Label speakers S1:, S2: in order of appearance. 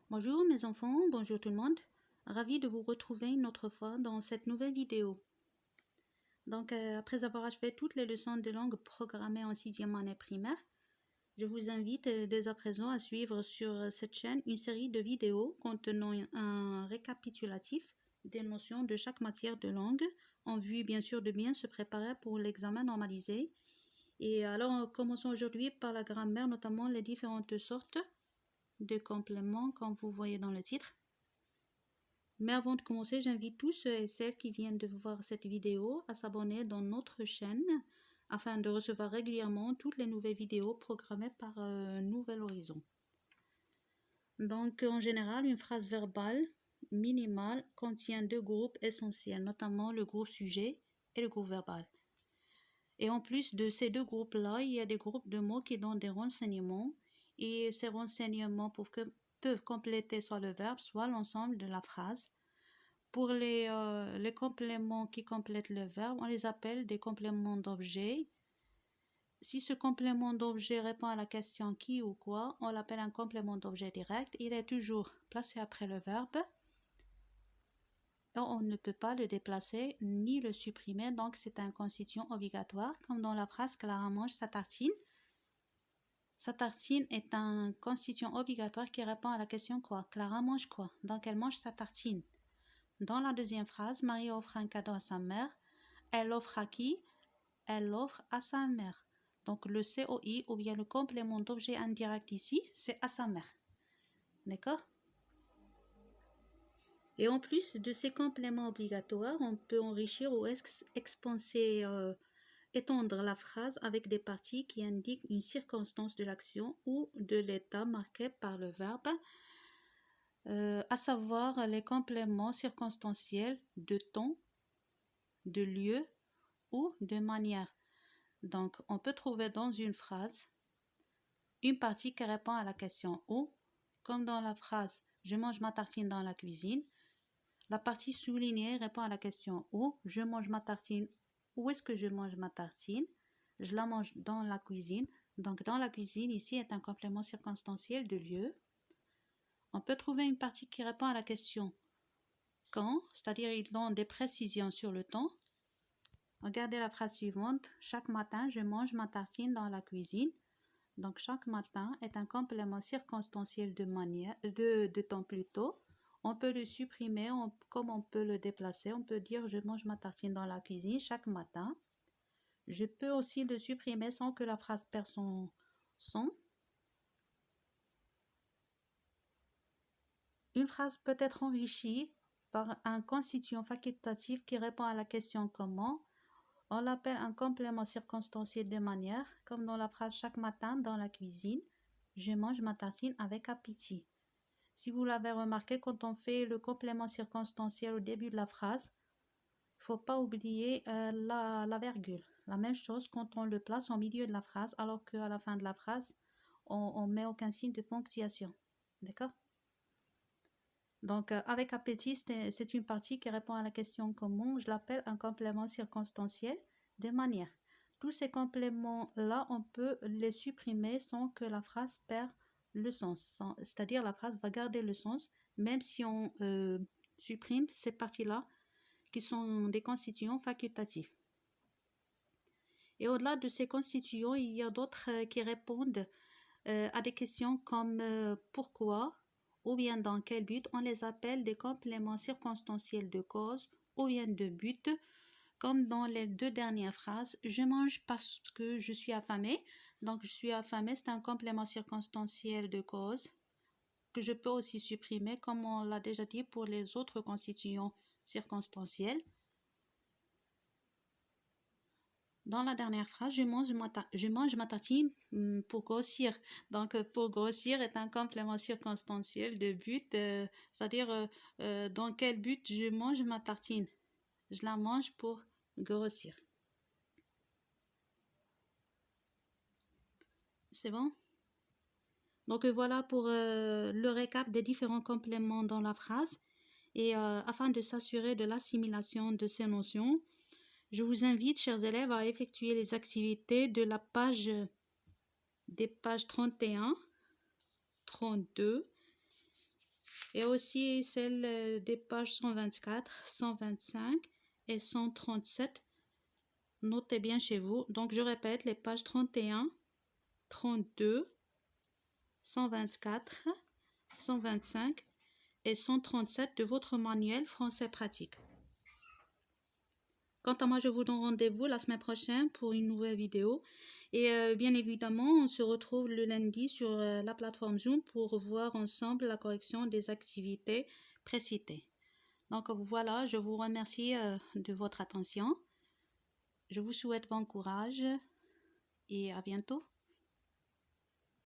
S1: Bonjour mes enfants, bonjour tout le monde. Ravi de vous retrouver une autre fois dans cette nouvelle vidéo. Donc, après avoir achevé toutes les leçons de langue programmées en 6e année primaire, je vous invite dès à présent à suivre sur cette chaîne une série de vidéos contenant un récapitulatif des notions de chaque matière de langue, en vue bien sûr de bien se préparer pour l'examen normalisé. Et alors, commençons aujourd'hui par la grammaire, notamment les différentes sortes de compléments, comme vous voyez dans le titre. Mais avant de commencer, j'invite tous ceux et celles qui viennent de voir cette vidéo à s'abonner dans notre chaîne afin de recevoir régulièrement toutes les nouvelles vidéos programmées par Nouvel Horizon. Donc, en général, une phrase verbale minimale contient deux groupes essentiels, notamment le groupe sujet et le groupe verbal. Et en plus de ces deux groupes-là, il y a des groupes de mots qui donnent des renseignements et ces renseignements peuvent compléter soit le verbe, soit l'ensemble de la phrase. Pour les compléments qui complètent le verbe, on les appelle des compléments d'objet. Si ce complément d'objet répond à la question qui ou quoi, on l'appelle un complément d'objet direct. Il est toujours placé après le verbe. Et on ne peut pas le déplacer ni le supprimer, donc c'est un constituant obligatoire, comme dans la phrase Clara mange sa tartine. Sa tartine est un constituant obligatoire qui répond à la question quoi. Clara mange quoi? Donc elle mange sa tartine. Dans la deuxième phrase, Marie offre un cadeau à sa mère. Elle offre à qui? Elle offre à sa mère. Donc le COI ou bien le complément d'objet indirect ici, c'est à sa mère. D'accord? Et en plus de ces compléments obligatoires, on peut enrichir ou expanser, étendre la phrase avec des parties qui indiquent une circonstance de l'action ou de l'état marqué par le verbe, à savoir les compléments circonstanciels de temps, de lieu ou de manière. Donc, on peut trouver dans une phrase une partie qui répond à la question où, comme dans la phrase « Je mange ma tartine dans la cuisine », la partie soulignée répond à la question où, je mange ma tartine, où est-ce que je mange ma tartine? Je la mange dans la cuisine. Donc, dans la cuisine, ici, est un complément circonstanciel de lieu. On peut trouver une partie qui répond à la question quand, c'est-à-dire il donne des précisions sur le temps. Regardez la phrase suivante. Chaque matin, je mange ma tartine dans la cuisine. Donc, chaque matin est un complément circonstanciel de temps plutôt. On peut le supprimer comme on peut le déplacer. On peut dire je mange ma tartine dans la cuisine chaque matin. Je peux aussi le supprimer sans que la phrase perde son son. Une phrase peut être enrichie par un constituant facultatif qui répond à la question comment. On l'appelle un complément circonstanciel de manière, comme dans la phrase chaque matin dans la cuisine. Je mange ma tartine avec appétit. Si vous l'avez remarqué, quand on fait le complément circonstanciel au début de la phrase, il ne faut pas oublier la virgule. La même chose quand on le place au milieu de la phrase, alors qu'à la fin de la phrase, on ne met aucun signe de ponctuation. D'accord? Donc, avec appétit, c'est une partie qui répond à la question comment. Je l'appelle un complément circonstanciel de manière. Tous ces compléments-là, on peut les supprimer sans que la phrase perde le sens. C'est-à-dire la phrase va garder le sens, même si on supprime ces parties-là qui sont des constituants facultatifs. Et au-delà de ces constituants, il y a d'autres qui répondent à des questions comme pourquoi ou bien dans quel but. On les appelle des compléments circonstanciels de cause ou bien de but, comme dans les deux dernières phrases. Je mange parce que je suis affamée. Donc, je suis affamée, c'est un complément circonstanciel de cause que je peux aussi supprimer, comme on l'a déjà dit pour les autres constituants circonstanciels. Dans la dernière phrase, je mange ma tartine pour grossir. Donc, pour grossir est un complément circonstanciel de but, c'est-à-dire dans quel but je mange ma tartine. Je la mange pour grossir. C'est bon? Donc, voilà pour le récap des différents compléments dans la phrase. Et afin de s'assurer de l'assimilation de ces notions, je vous invite, chers élèves, à effectuer les activités de la des pages 31, 32 et aussi celle des pages 124, 125 et 137. Notez bien chez vous. Donc, je répète, les pages 31, 32, 124, 125 et 137 de votre manuel français pratique. Quant à moi, je vous donne rendez-vous la semaine prochaine pour une nouvelle vidéo. Et bien évidemment, on se retrouve le lundi sur la plateforme Zoom pour voir ensemble la correction des activités précitées. Donc voilà, je vous remercie de votre attention. Je vous souhaite bon courage et à bientôt.